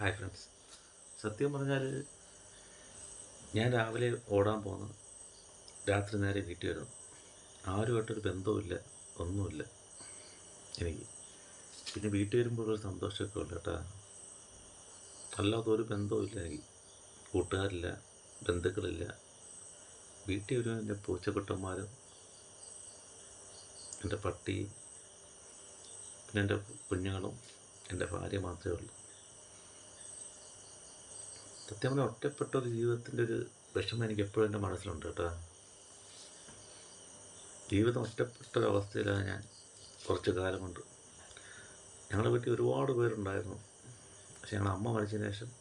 Hi friends. സത്യം പറഞ്ഞാൽ ഞാൻ രാവിലെ ഓടാൻ പോകുന്നു, രാത്രി നേരെ വീട്ടിൽ വരുന്നു. ആരുമായിട്ടൊരു ബന്ധവുമില്ല, ഒന്നുമില്ല എനിക്ക്. പിന്നെ വീട്ടിൽ വരുമ്പോഴൊരു സന്തോഷമൊക്കെ ഉള്ളു കേട്ടോ. അല്ലാതെ ഒരു ബന്ധവുമില്ല എനിക്ക്. കൂട്ടുകാരില്ല, ബന്ധുക്കളില്ല. വീട്ടിൽ വരുമ്പോൾ എൻ്റെ പൂച്ചക്കുട്ടന്മാരും എൻ്റെ പട്ടിയും പിന്നെ എൻ്റെ കുഞ്ഞുങ്ങളും എൻ്റെ ഭാര്യ മാത്രമേ ഉള്ളൂ. സത്യം പറഞ്ഞാൽ ഒറ്റപ്പെട്ട ഒരു ജീവിതത്തിൻ്റെ ഒരു വിഷമം എനിക്ക് എപ്പോഴും എൻ്റെ മനസ്സിലുണ്ട് കേട്ടോ. ജീവിതം ഒറ്റപ്പെട്ട ഒരവസ്ഥയിലാണ് ഞാൻ കുറച്ച് കാലം കൊണ്ട്. ഞങ്ങളുടെ വീട്ടിൽ ഒരുപാട് പേരുണ്ടായിരുന്നു. പക്ഷെ ഞങ്ങളുടെ അമ്മ മരിച്ചതിന് ശേഷം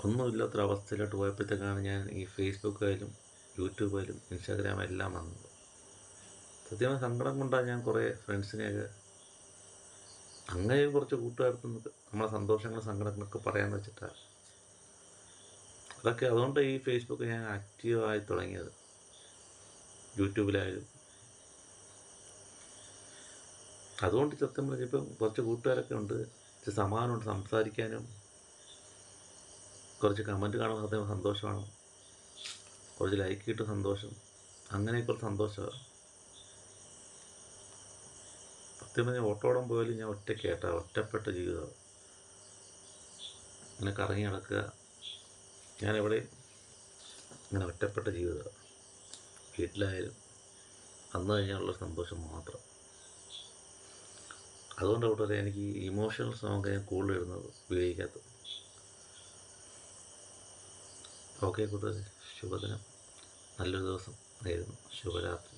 ഒന്നുമില്ലാത്തൊരവസ്ഥയിലോട്ട് പോയപ്പോഴത്തേക്കാണ് ഞാൻ ഈ ഫേസ്ബുക്കായാലും യൂട്യൂബായാലും ഇൻസ്റ്റാഗ്രാം എല്ലാം വന്നത്. സത്യമായ സങ്കടം കൊണ്ടാണ് ഞാൻ കുറേ ഫ്രണ്ട്സിനെയൊക്കെ അങ്ങനെയും കുറച്ച് കൂട്ടുകാർക്കൊക്കെ നമ്മളെ സന്തോഷങ്ങളും സങ്കടങ്ങളൊക്കെ പറയാമെന്ന് വെച്ചിട്ടാണ്. അതൊക്കെ അതുകൊണ്ട് ഈ ഫേസ്ബുക്ക് ഞാൻ ആക്റ്റീവായി തുടങ്ങിയത്. യൂട്യൂബിലായാലും അതുകൊണ്ട് സത്യം പറഞ്ഞിപ്പം കുറച്ച് കൂട്ടുകാരൊക്കെ ഉണ്ട്, കുറച്ച് സമാധാനമുണ്ട് സംസാരിക്കാനും. കുറച്ച് കമൻറ്റ് കാണുമ്പോൾ സത്യം സന്തോഷമാണ്, കുറച്ച് ലൈക്ക് കിട്ടും സന്തോഷം, അങ്ങനെയൊക്കെ ഒരു സന്തോഷമാണ്. സത്യം പറഞ്ഞാൽ ഓട്ടോടം പോയാലും ഞാൻ ഒറ്റയ്ക്ക് കേട്ടോ, ഒറ്റപ്പെട്ട ജീവിതമാണ്. ഇങ്ങനെ കറങ്ങി നടക്കുക, ഞാനെവിടെ ഇങ്ങനെ ഒറ്റപ്പെട്ട ജീവിതമാണ്. വീട്ടിലായാലും വന്നു കഴിഞ്ഞാലുള്ള സന്തോഷം മാത്രം. അതുകൊണ്ട് കൂട്ടുകാരെ എനിക്ക് ഇമോഷണൽ സോങ് ഞാൻ കൂടുതൽ ഇടുന്നത് ഉപയോഗിക്കാത്തത്. ഓക്കെ കൂട്ടുകാരെ, ശുഭദിനം, നല്ലൊരു ദിവസം ആയിരുന്നു. ശുഭരാത്രി.